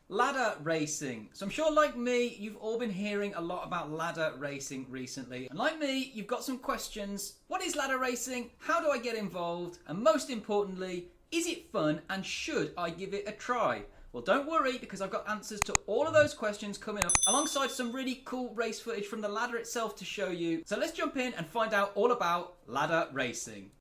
Ladder racing. So I'm sure like me, you've all been hearing a lot about ladder racing recently. And like me, you've got some questions. What is ladder racing? How do I get involved? And most importantly, is it fun and should I give it a try? Well, don't worry because I've got answers to all of those questions coming up alongside some really cool race footage from the ladder itself to show you. So let's jump in and find out all about ladder racing.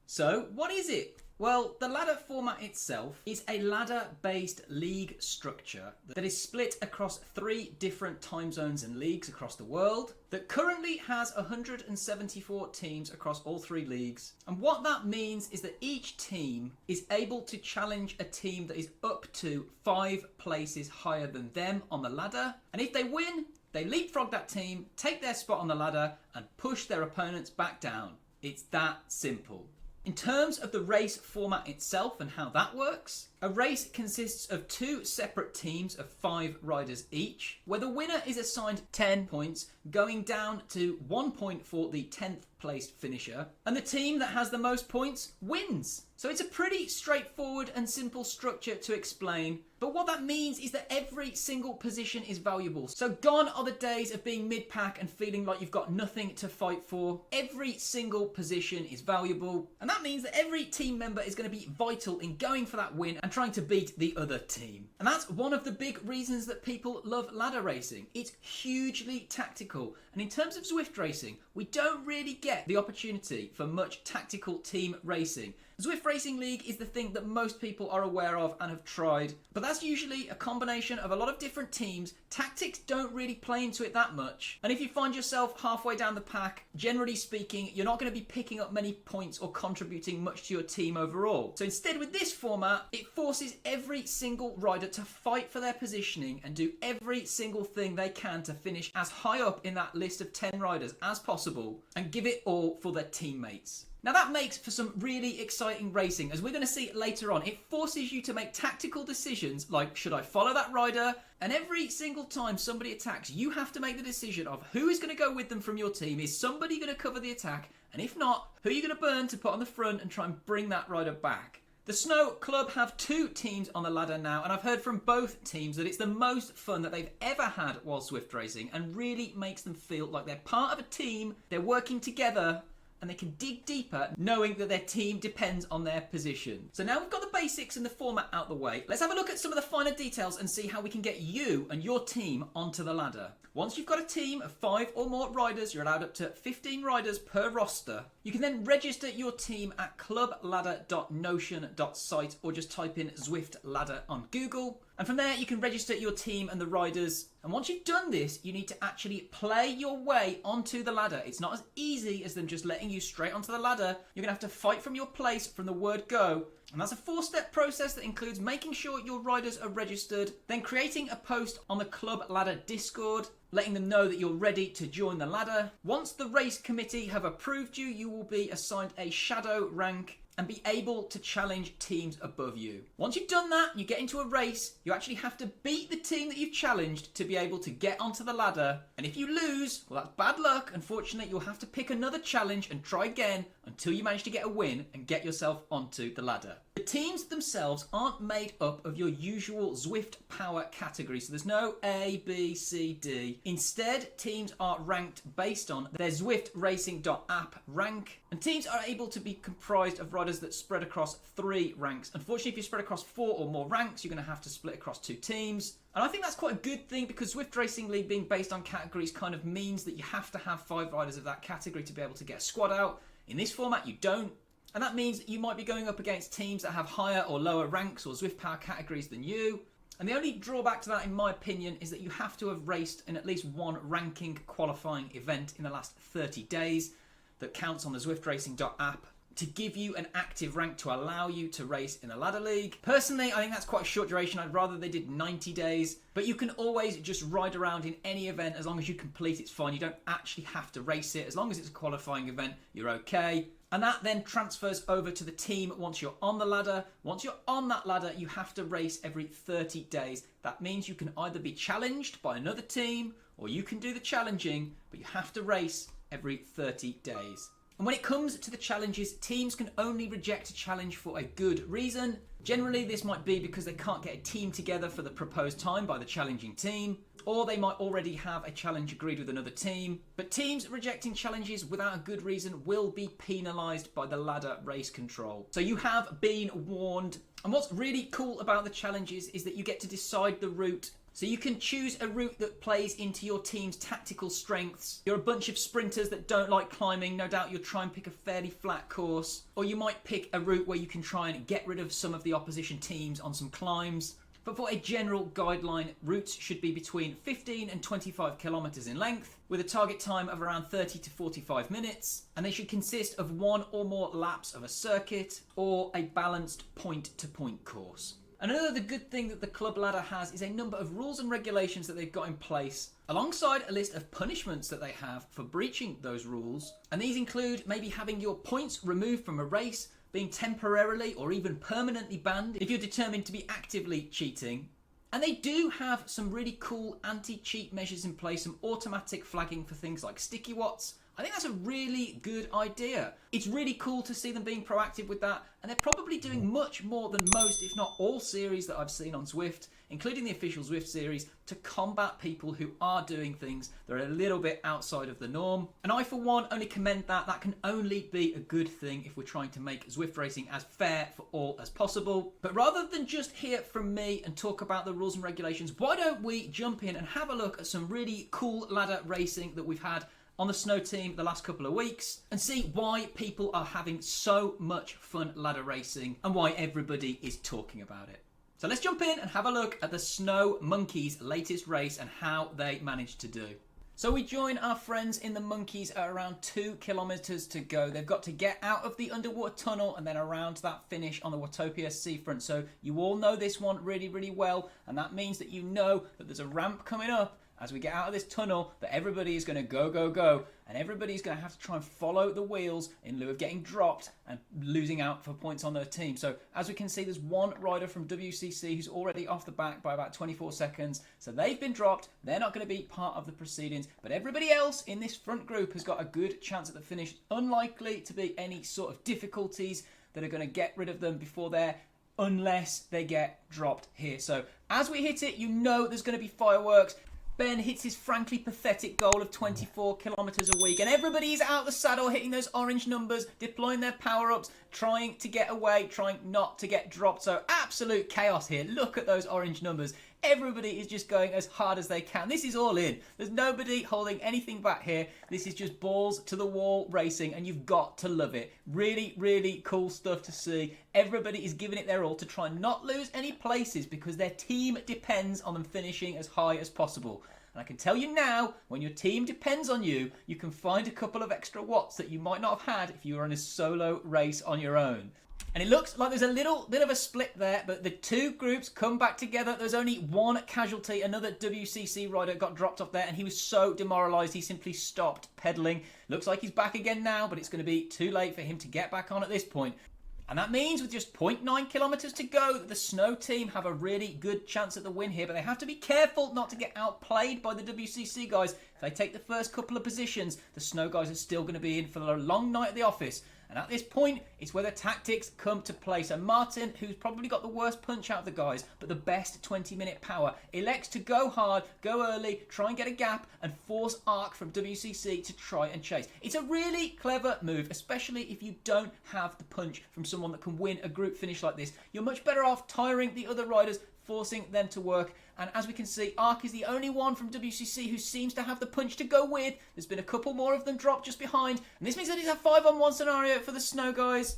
So, what is it? Well, the ladder format itself is a ladder-based league structure that is split across 3 different time zones and leagues across the world that currently has 174 teams across all 3 leagues. And what that means is that each team is able to challenge a team that is up to 5 places higher than them on the ladder. And if they win, they leapfrog that team, take their spot on the ladder and push their opponents back down. It's that simple. In terms of the race format itself and how that works, a race consists of 2 separate teams of 5 riders each, where the winner is assigned 10 points, going down to 1 point for the 10th placed finisher, and the team that has the most points wins. So it's a pretty straightforward and simple structure to explain, but what that means is that every single position is valuable. So gone are the days of being mid-pack and feeling like you've got nothing to fight for. Every single position is valuable, and that means that every team member is going to be vital in going for that win and trying to beat the other team. And that's one of the big reasons that people love ladder racing. It's hugely tactical, and in terms of Zwift racing, we don't really get the opportunity for much tactical team racing. Zwift Racing League is the thing that most people are aware of and have tried, but that's usually a combination of a lot of different teams. Tactics don't really play into it that much, and if you find yourself halfway down the pack, generally speaking, you're not going to be picking up many points or contributing much to your team overall. So instead, with this format, it forces every single rider to fight for their positioning and do every single thing they can to finish as high up in that list of 10 riders as possible and give it all for their teammates. Now that makes for some really exciting racing, as we're going to see later on. It forces you to make tactical decisions like, should I follow that rider? And every single time somebody attacks, you have to make the decision of who is going to go with them from your team. Is somebody going to cover the attack? And if not, who are you going to burn to put on the front and try and bring that rider back? The Snow Club have 2 teams on the ladder now, and I've heard from both teams that it's the most fun that they've ever had while Zwift racing and really makes them feel like they're part of a team, they're working together, and they can dig deeper knowing that their team depends on their position. So now we've got the basics and the format out the way, let's have a look at some of the finer details and see how we can get you and your team onto the ladder. Once you've got a team of 5 or more riders, you're allowed up to 15 riders per roster. You can then register your team at clubladder.notion.site or just type in Zwift Ladder on Google. And from there, you can register your team and the riders. And once you've done this, you need to actually play your way onto the ladder. It's not as easy as them just letting you straight onto the ladder. You're going to have to fight from your place from the word go. And that's a 4-step process that includes making sure your riders are registered, then creating a post on the Club Ladder Discord, letting them know that you're ready to join the ladder. Once the race committee have approved you, you will be assigned a shadow rank and be able to challenge teams above you. Once you've done that, you get into a race, you actually have to beat the team that you've challenged to be able to get onto the ladder. And if you lose, well, that's bad luck. Unfortunately, you'll have to pick another challenge and try again until you manage to get a win and get yourself onto the ladder. The teams themselves aren't made up of your usual Zwift power category, so there's no A, B, C, D. Instead, teams are ranked based on their zwiftracing.app rank, and teams are able to be comprised of riders that spread across 3 ranks. Unfortunately, if you spread across 4 or more ranks, you're going to have to split across 2 teams. And I think that's quite a good thing because Zwift Racing League being based on categories kind of means that you have to have 5 riders of that category to be able to get a squad out. In this format, you don't. And that means you might be going up against teams that have higher or lower ranks or Zwift power categories than you. And the only drawback to that, in my opinion, is that you have to have raced in at least 1 ranking qualifying event in the last 30 days that counts on the zwiftracing.app to give you an active rank to allow you to race in a ladder league. Personally, I think that's quite a short duration. I'd rather they did 90 days, but you can always just ride around in any event. As long as you complete, it's fine. You don't actually have to race it. As long as it's a qualifying event, you're okay. And that then transfers over to the team once you're on the ladder. Once you're on that ladder, you have to race every 30 days. That means you can either be challenged by another team or you can do the challenging, but you have to race every 30 days. And when it comes to the challenges, teams can only reject a challenge for a good reason. Generally, this might be because they can't get a team together for the proposed time by the challenging team, or they might already have a challenge agreed with another team. But teams rejecting challenges without a good reason will be penalised by the ladder race control. So you have been warned. And what's really cool about the challenges is that you get to decide the route. So you can choose a route that plays into your team's tactical strengths. You're a bunch of sprinters that don't like climbing. No doubt you'll try and pick a fairly flat course. Or you might pick a route where you can try and get rid of some of the opposition teams on some climbs. But for a general guideline, routes should be between 15 and 25 kilometers in length, with a target time of around 30 to 45 minutes, and they should consist of one or more laps of a circuit or a balanced point-to-point course. Another good thing that the club ladder has is a number of rules and regulations that they've got in place, alongside a list of punishments that they have for breaching those rules. And these include maybe having your points removed from a race, being temporarily or even permanently banned if you're determined to be actively cheating. And they do have some really cool anti-cheat measures in place, some automatic flagging for things like sticky watts. I think that's a really good idea. It's really cool to see them being proactive with that, and they're probably doing much more than most, if not all, series that I've seen on Zwift, including the official Zwift series, to combat people who are doing things that are a little bit outside of the norm. And I, for one, only commend that. That can only be a good thing if we're trying to make Zwift racing as fair for all as possible. But rather than just hear from me and talk about the rules and regulations, why don't we jump in and have a look at some really cool ladder racing that we've had on the snow team the last couple of weeks, and see why people are having so much fun ladder racing and why everybody is talking about it. So let's jump in and have a look at the Snow Monkeys' latest race and how they managed to do. So we join our friends in the Monkeys at around 2 kilometers to go. They've got to get out of the underwater tunnel and then around that finish on the Watopia seafront. So you all know this one really, really well, and that means that you know that there's a ramp coming up as we get out of this tunnel, that everybody is going to go, and everybody's going to have to try and follow the wheels in lieu of getting dropped and losing out for points on their team. So as we can see, there's one rider from WCC who's already off the back by about 24 seconds. So they've been dropped. They're not going to be part of the proceedings, but everybody else in this front group has got a good chance at the finish. Unlikely to be any sort of difficulties that are going to get rid of them before there, unless they get dropped here. So as we hit it, you know there's going to be fireworks. Ben hits his frankly pathetic goal of 24 kilometers a week, and everybody's out the saddle hitting those orange numbers, deploying their power-ups, trying to get away, trying not to get dropped. So absolute chaos here. Look at those orange numbers. Everybody is just going as hard as they can. This is all in. There's nobody holding anything back here. This is just balls to the wall racing, and you've got to love it. Really, really cool stuff to see. Everybody is giving it their all to try and not lose any places because their team depends on them finishing as high as possible. And I can tell you now, when your team depends on you, you can find a couple of extra watts that you might not have had if you were in a solo race on your own. And it looks like there's a little bit of a split there, but the two groups come back together. There's only one casualty. Another WCC rider got dropped off there, and he was so demoralised he simply stopped pedalling. Looks like he's back again now, but it's going to be too late for him to get back on at this point. And that means with just 0.9 kilometers to go, the Snow team have a really good chance at the win here, but they have to be careful not to get outplayed by the WCC guys. If they take the first couple of positions, the Snow guys are still going to be in for a long night at the office. And at this point, it's where the tactics come to play. So Martin, who's probably got the worst punch out of the guys, but the best 20-minute power, elects to go hard, go early, try and get a gap, and force Ark from WCC to try and chase. It's a really clever move, especially if you don't have the punch from someone that can win a group finish like this. You're much better off tiring the other riders, forcing them to work. And as we can see, Ark is the only one from WCC who seems to have the punch to go with. There's been a couple more of them dropped just behind, and this means that it's a 5-on-1 scenario for the Snow guys.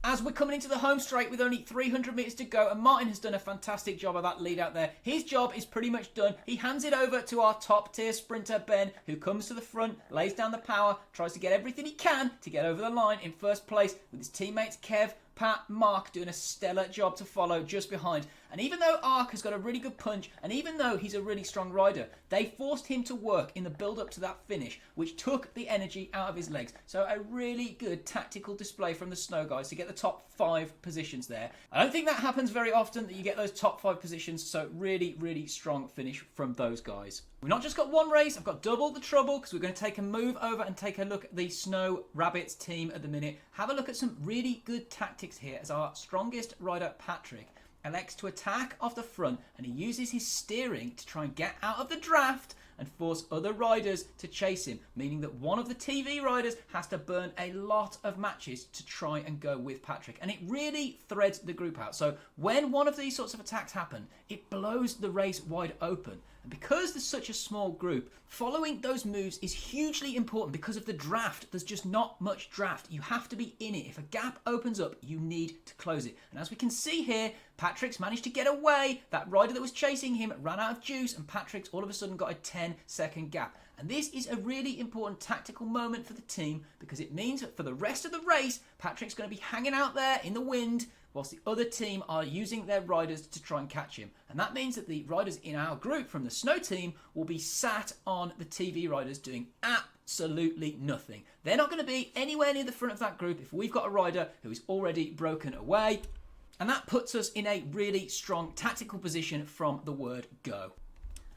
As we're coming into the home straight with only 300 metres to go, and Martin has done a fantastic job of that lead out there. His job is pretty much done. He hands it over to our top tier sprinter, Ben, who comes to the front, lays down the power, tries to get everything he can to get over the line in first place with his teammates Kev, Pat, Mark doing a stellar job to follow just behind. And even though Ark has got a really good punch, and even though he's a really strong rider, they forced him to work in the build-up to that finish, which took the energy out of his legs. So a really good tactical display from the Snow guys to get the top 5 positions there. I don't think that happens very often, that you get those top 5 positions, so really, really strong finish from those guys. We've not just got one race, I've got double the trouble, because we're going to take a move over and take a look at the Snow Rabbits team at the minute. Have a look at some really good tactics here as our strongest rider, Patrick, elects to attack off the front, and he uses his steering to try and get out of the draft and force other riders to chase him, meaning that one of the TV riders has to burn a lot of matches to try and go with Patrick. And it really threads the group out. So when one of these sorts of attacks happen, it blows the race wide open. And because there's such a small group, following those moves is hugely important because of the draft. There's just not much draft. You have to be in it. If a gap opens up, you need to close it. And as we can see here, Patrick's managed to get away. That rider that was chasing him ran out of juice, and Patrick's all of a sudden got a 10-second gap. And this is a really important tactical moment for the team, because it means that for the rest of the race, Patrick's going to be hanging out there in the wind whilst the other team are using their riders to try and catch him. And that means that the riders in our group from the Snow team will be sat on the TV riders doing absolutely nothing. They're not going to be anywhere near the front of that group if we've got a rider who is already broken away. And that puts us in a really strong tactical position from the word go.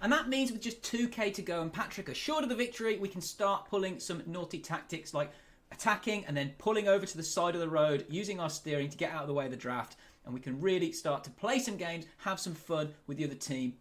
And that means with just 2k to go and Patrick assured of the victory, we can start pulling some naughty tactics like attacking and then pulling over to the side of the road, using our steering to get out of the way of the draft. And we can really start to play some games, have some fun with the other team.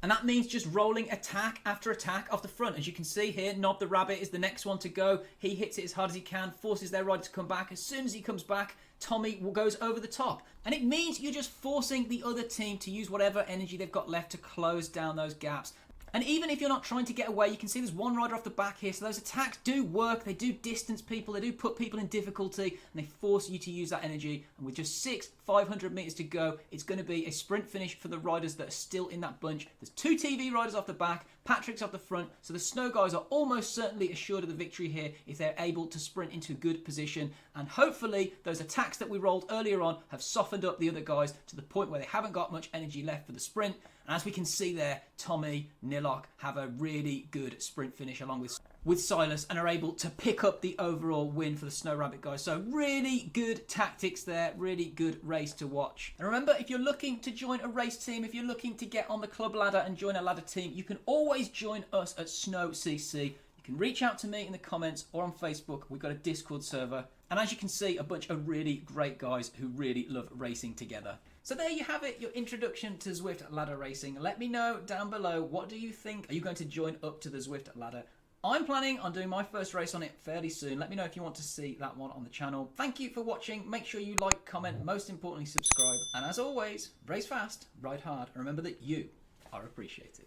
And that means just rolling attack after attack off the front. As you can see here, Nob the Rabbit is the next one to go. He hits it as hard as he can, forces their rider to come back. As soon as he comes back, Tommy goes over the top. And it means you're just forcing the other team to use whatever energy they've got left to close down those gaps. And even if you're not trying to get away, you can see there's one rider off the back here. So those attacks do work. They do distance people. They do put people in difficulty. And they force you to use that energy. And with just 500 meters to go, it's going to be a sprint finish for the riders that are still in that bunch. There's 2 TV riders off the back. Patrick's off the front. So the Snow guys are almost certainly assured of the victory here if they're able to sprint into a good position. And hopefully those attacks that we rolled earlier on have softened up the other guys to the point where they haven't got much energy left for the sprint. And as we can see there, Tommy, Nilok have a really good sprint finish along with Silas and are able to pick up the overall win for the Snow Rabbit guys. So really good tactics there, really good race to watch. And remember, if you're looking to join a race team, if you're looking to get on the club ladder and join a ladder team, you can always join us at Snow CC. You can reach out to me in the comments or on Facebook. We've got a Discord server. And as you can see, a bunch of really great guys who really love racing together. So there you have it, your introduction to Zwift ladder racing. Let me know down below, what do you think? Are you going to join up to the Zwift ladder? I'm planning on doing my first race on it fairly soon. Let me know if you want to see that one on the channel. Thank you for watching. Make sure you like, comment, most importantly subscribe. And as always, race fast, ride hard, and remember that you are appreciated.